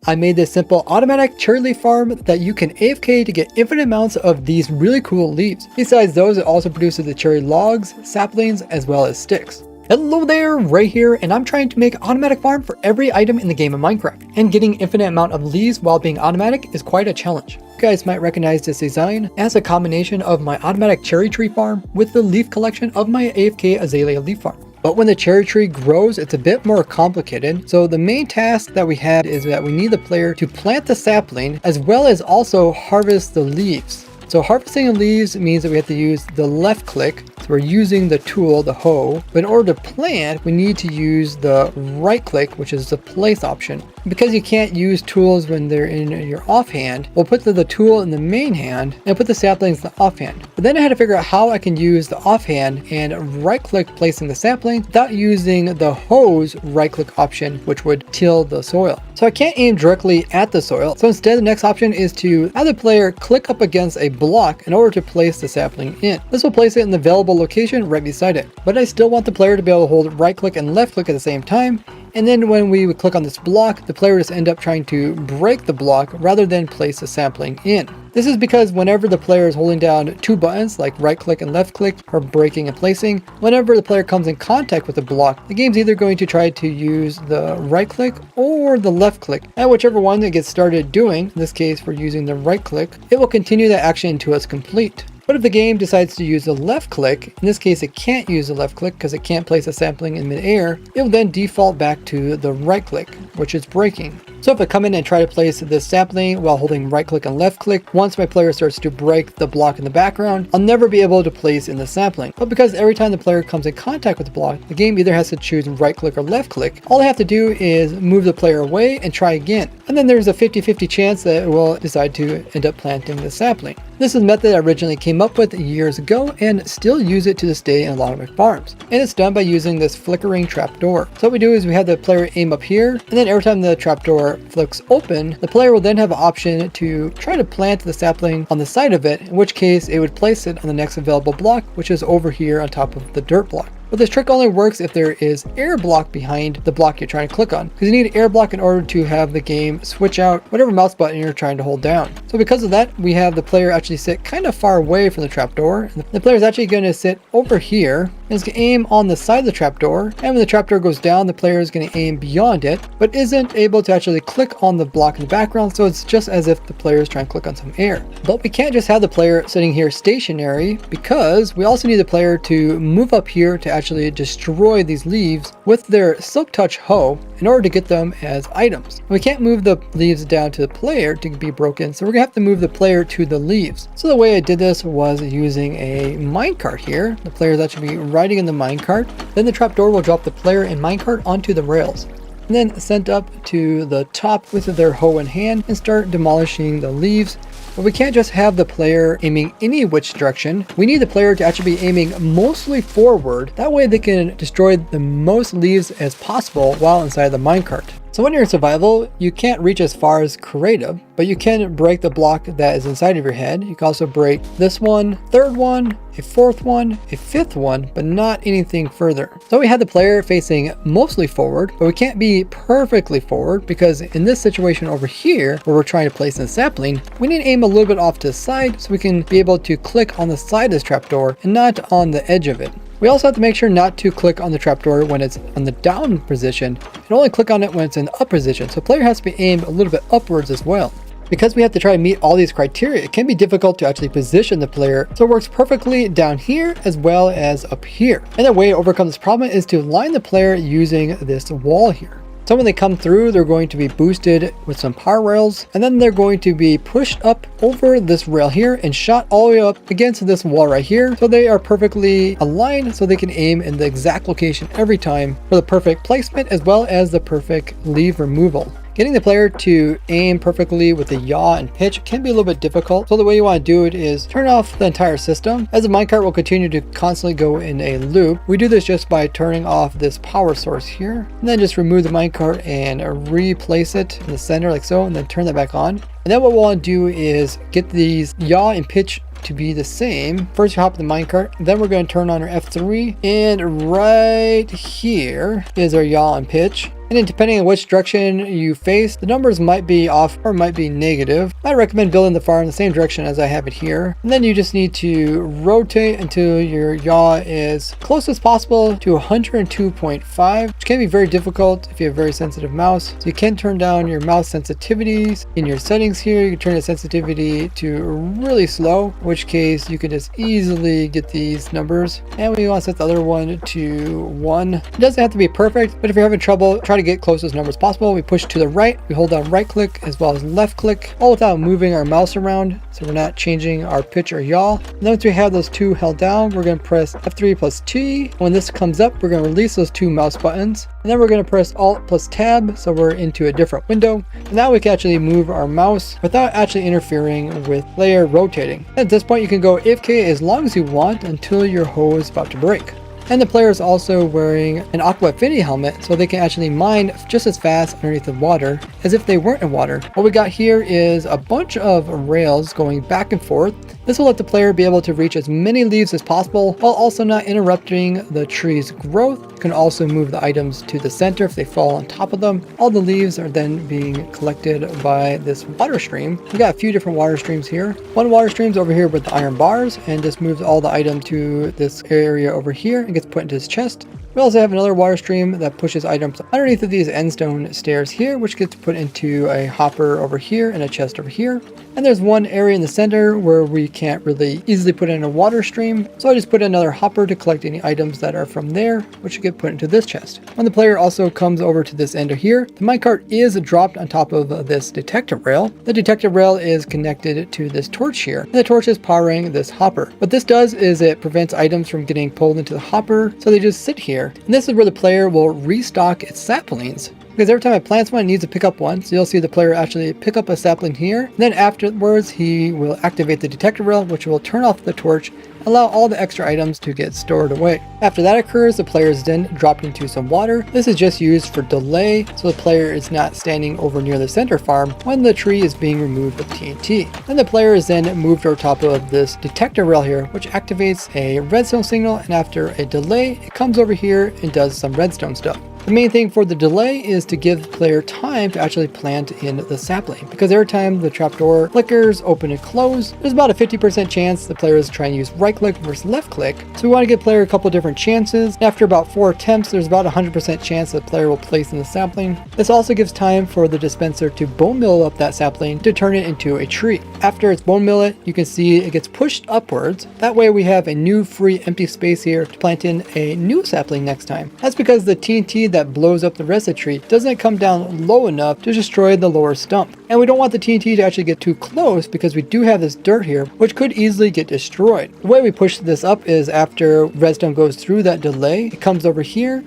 I made this simple automatic cherry leaf farm that you can AFK to get infinite amounts of these really cool leaves. Besides those, it also produces the cherry logs, saplings, as well as sticks. Hello there, Ray here, and I'm trying to make an automatic farm for every item in the game of Minecraft. And getting infinite amount of leaves while being automatic is quite a challenge. You guys might recognize this design as a combination of my automatic cherry tree farm with the leaf collection of my AFK azalea leaf farm. But when the cherry tree grows, it's a bit more complicated. So the main task that we had is that we need the player to plant the sapling as well as also harvest the leaves. So harvesting the leaves means that we have to use the left click. So we're using the tool, the hoe. But in order to plant, we need to use the right click, which is the place option. Because you can't use tools when they're in your offhand, we'll put the tool in the main hand and put the saplings in the offhand. But then I had to figure out how I can use the offhand and right click placing the sapling without using the hoe's right click option, which would till the soil. So I can't aim directly at the soil. So instead, the next option is to have the player click up against a block in order to place the sapling in. This will place it in the available location right beside it. But I still want the player to be able to hold right click and left click at the same time. And then when we would click on this block, the player would just end up trying to break the block rather than place the sapling in. This is because whenever the player is holding down two buttons like right click and left click or breaking and placing, whenever the player comes in contact with the block, the game's either going to try to use the right click or the left click. And whichever one it gets started doing, in this case we're using the right click, it will continue that action until it's complete. But if the game decides to use the left click, in this case it can't use the left click because it can't place a sapling in midair, it will then default back to the right click, which is breaking. So if I come in and try to place this sapling while holding right click and left click, once my player starts to break the block in the background, I'll never be able to place in the sapling. But because every time the player comes in contact with the block, the game either has to choose right click or left click, all I have to do is move the player away and try again. And then there's a 50-50 chance that it will decide to end up planting the sapling. This is a method I originally came up with years ago and still use it to this day in a lot of my farms. And it's done by using this flickering trapdoor. So what we do is we have the player aim up here, and then every time the trapdoor flicks open, the player will then have an option to try to plant the sapling on the side of it, in which case it would place it on the next available block, which is over here on top of the dirt block. But this trick only works if there is air block behind the block you're trying to click on, because you need air block in order to have the game switch out whatever mouse button you're trying to hold down. So because of that, we have the player actually sit kind of far away from the trapdoor. And the player is actually going to sit over here and is going to aim on the side of the trapdoor. And when the trapdoor goes down, the player is going to aim beyond it, but isn't able to actually click on the block in the background. So it's just as if the player is trying to click on some air. But we can't just have the player sitting here stationary, because we also need the player to move up here to actually destroy these leaves with their silk touch hoe in order to get them as items. We can't move the leaves down to the player to be broken, so we're gonna have to move the player to the leaves. So the way I did this was using a minecart here. The player is actually riding in the minecart. Then the trapdoor will drop the player and minecart onto the rails, and then sent up to the top with their hoe in hand and start demolishing the leaves. But we can't just have the player aiming any which direction. We need the player to actually be aiming mostly forward. That way they can destroy the most leaves as possible while inside the minecart. So when you're in survival, you can't reach as far as creative, but you can break the block that is inside of your head. You can also break this one, third one, a fourth one, a fifth one, but not anything further. So we had the player facing mostly forward, but we can't be perfectly forward, because in this situation over here, where we're trying to place in a sapling, we need to aim a little bit off to the side so we can be able to click on the side of this trapdoor and not on the edge of it. We also have to make sure not to click on the trapdoor when it's on the down position, and only click on it when it's in the up position. So the player has to be aimed a little bit upwards as well. Because we have to try to meet all these criteria, it can be difficult to actually position the player, so it works perfectly down here as well as up here. And the way to overcome this problem is to line the player using this wall here. So when they come through, they're going to be boosted with some power rails, and then they're going to be pushed up over this rail here and shot all the way up against this wall right here. So they are perfectly aligned so they can aim in the exact location every time for the perfect placement as well as the perfect leaf removal. Getting the player to aim perfectly with the yaw and pitch can be a little bit difficult. So the way you want to do it is turn off the entire system, as the minecart will continue to constantly go in a loop. We do this just by turning off this power source here, and then just remove the minecart and replace it in the center like so, and then turn that back on. And then what we'll want to do is get these yaw and pitch to be the same. First you hop in the minecart, then we're going to turn on our F3, and right here is our yaw and pitch. And then depending on which direction you face, the numbers might be off or might be negative. I recommend building the farm in the same direction as I have it here. And then you just need to rotate until your yaw is close as possible to 102.5, which can be very difficult if you have a very sensitive mouse. So you can turn down your mouse sensitivities in your settings here. You can turn the sensitivity to really slow, in which case you can just easily get these numbers. And we want to set the other one to 1. It doesn't have to be perfect, but if you're having trouble, try to get close to as numbers possible. We push to the right, we hold down right click as well as left click, all without moving our mouse around, so we're not changing our pitch or yaw. And then once we have those two held down, we're going to press F3 plus T. When this comes up, we're going to release those two mouse buttons, and then we're going to press Alt plus Tab, so we're into a different window. And now we can actually move our mouse without actually interfering with player rotating. At this point, you can go AFK as long as you want until your hoe is about to break. And the player is also wearing an Aqua Affinity helmet, so they can actually mine just as fast underneath the water as if they weren't in water. What we got here is a bunch of rails going back and forth. This will let the player be able to reach as many leaves as possible while also not interrupting the tree's growth. You can also move the items to the center if they fall on top of them. All the leaves are then being collected by this water stream. We got a few different water streams here. One water stream's over here with the iron bars and just moves all the item to this area over here and gets put into his chest. We also have another water stream that pushes items underneath of these endstone stairs here, which gets put into a hopper over here and a chest over here. And there's one area in the center where we can't really easily put in a water stream, so I just put another hopper to collect any items that are from there, which get put into this chest. When the player also comes over to this end here, the minecart is dropped on top of this detector rail. The detector rail is connected to this torch here, and the torch is powering this hopper. What this does is it prevents items from getting pulled into the hopper, so they just sit here. And this is where the player will restock its saplings. Because every time it plants one, it needs to pick up one. So you'll see the player actually pick up a sapling here. And then afterwards, he will activate the detector rail, which will turn off the torch, allow all the extra items to get stored away. After that occurs, the player is then dropped into some water. This is just used for delay, so the player is not standing over near the center farm when the tree is being removed with TNT. Then the player is then moved over top of this detector rail here, which activates a redstone signal, and after a delay, it comes over here and does some redstone stuff. The main thing for the delay is to give the player time to actually plant in the sapling, because every time the trapdoor flickers open and close, there's about a 50% chance the player is trying to use right click versus left click. So we want to give the player a couple different chances. After about 4 attempts, there's about a 100% chance the player will place in the sapling. This also gives time for the dispenser to bone meal up that sapling to turn it into a tree. After it's bone meal it, you can see it gets pushed upwards. That way we have a new free empty space here to plant in a new sapling next time. That's because the TNT that blows up the rest of the tree doesn't come down low enough to destroy the lower stump. And we don't want the TNT to actually get too close because we do have this dirt here, which could easily get destroyed. The way we push this up is after redstone goes through that delay, it comes over here,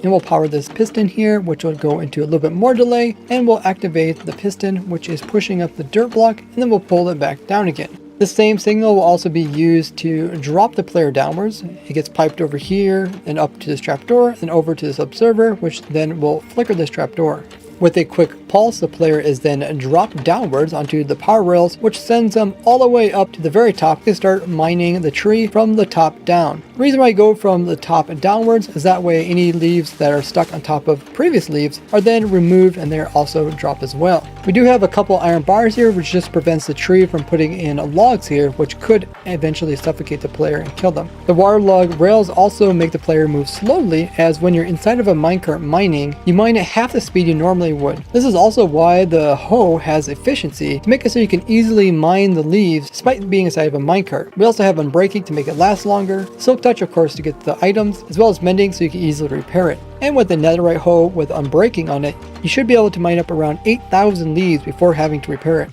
and we'll power this piston here, which will go into a little bit more delay, and we'll activate the piston, which is pushing up the dirt block, and then we'll pull it back down again. The same signal will also be used to drop the player downwards. It gets piped over here and up to this trapdoor, and over to this observer, which then will flicker this trapdoor. With a quick pulse, the player is then dropped downwards onto the power rails, which sends them all the way up to the very top to start mining the tree from the top down. The reason why I go from the top downwards is that way any leaves that are stuck on top of previous leaves are then removed and they're also dropped as well. We do have a couple iron bars here, which just prevents the tree from putting in logs here, which could eventually suffocate the player and kill them. The water log rails also make the player move slowly, as when you're inside of a minecart mining, you mine at half the speed you normally would. This is also why the hoe has efficiency, to make it so you can easily mine the leaves despite being inside of a minecart. We also have unbreaking to make it last longer, silk touch of course to get the items, as well as mending so you can easily repair it. And with the netherite hoe with unbreaking on it, you should be able to mine up around 8,000 leaves before having to repair it.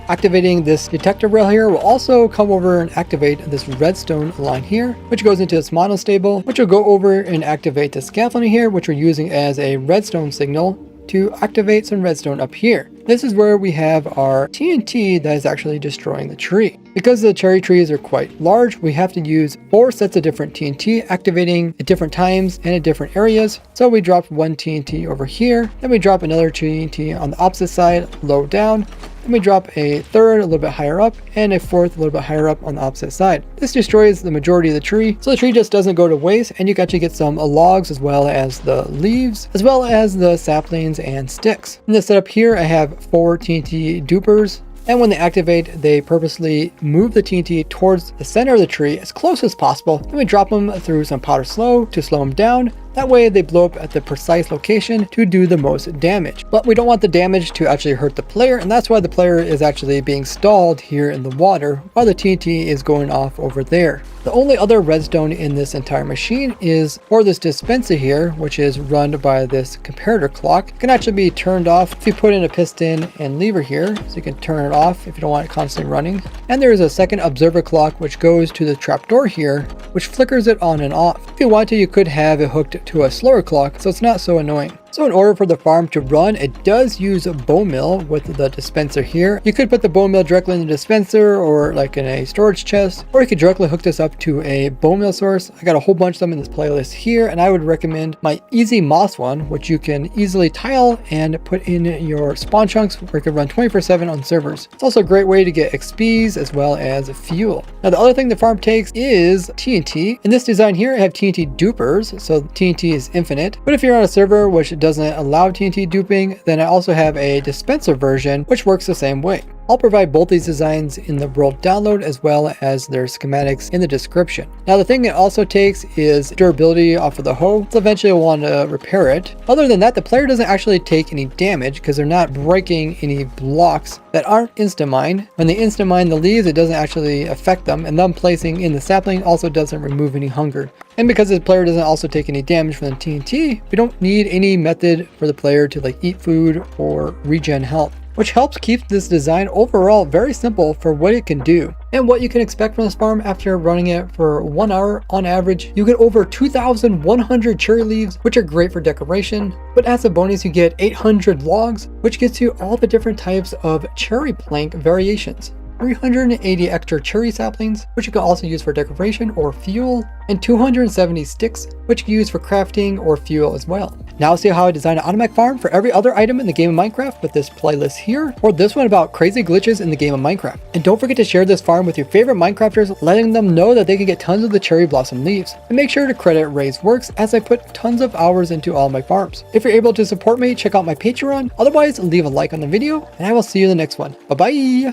Activating this detector rail here will also come over and activate this redstone line here, which goes into this monostable, which will go over and activate the scaffolding here, which we're using as a redstone signal to activate some redstone up here. This is where we have our TNT that is actually destroying the tree. Because the cherry trees are quite large, we have to use 4 sets of different TNT activating at different times and at different areas. So we dropped one TNT over here, then we drop another TNT on the opposite side, low down, Then we drop a third a little bit higher up, and a fourth a little bit higher up on the opposite side. This destroys the majority of the tree, so the tree just doesn't go to waste, and you can actually get some logs as well as the leaves, as well as the saplings and sticks. In this setup here, I have 4 TNT dupers. And when they activate, they purposely move the TNT towards the center of the tree as close as possible. Then we drop them through some powder slow to slow them down. That way they blow up at the precise location to do the most damage. But we don't want the damage to actually hurt the player, and that's why the player is actually being stalled here in the water while the TNT is going off over there. The only other redstone in this entire machine is for this dispenser here, which is run by this comparator clock. It can actually be turned off if you put in a piston and lever here, so you can turn it off if you don't want it constantly running. And there is a second observer clock which goes to the trapdoor here, which flickers it on and off. If you want to, you could have it hooked to a slower clock, so it's not so annoying. So in order for the farm to run, it does use a bonemeal with the dispenser here. You could put the bonemeal directly in the dispenser or like in a storage chest, or you could directly hook this up to a bonemeal source. I got a whole bunch of them in this playlist here, and I would recommend my easy moss one, which you can easily tile and put in your spawn chunks where it can run 24/7 on servers. It's also a great way to get XPs as well as fuel. Now the other thing the farm takes is TNT. In this design here, I have TNT dupers, so TNT is infinite. But if you're on a server which doesn't allow TNT duping, then I also have a dispenser version which works the same way. I'll provide both these designs in the world download as well as their schematics in the description. Now the thing it also takes is durability off of the hoe, so eventually you'll want to repair it. Other than that, the player doesn't actually take any damage because they're not breaking any blocks that aren't instant-mined. When they instant-mine the leaves, it doesn't actually affect them, and them placing in the sapling also doesn't remove any hunger. And because the player doesn't also take any damage from the TNT, we don't need any method for the player to like eat food or regen health, which helps keep this design overall very simple for what it can do. And what you can expect from this farm after running it for 1 hour on average, you get over 2,100 cherry leaves, which are great for decoration. But as a bonus, you get 800 logs, which gets you all the different types of cherry plank variations. 380 extra cherry saplings, which you can also use for decoration or fuel, and 270 sticks, which you can use for crafting or fuel as well. Now see how I designed an automatic farm for every other item in the game of Minecraft with this playlist here, or this one about crazy glitches in the game of Minecraft. And don't forget to share this farm with your favorite Minecrafters, letting them know that they can get tons of the cherry blossom leaves. And make sure to credit Ray's works, as I put tons of hours into all my farms. If you're able to support me, check out my Patreon. Otherwise, leave a like on the video, and I will see you in the next one. Bye bye!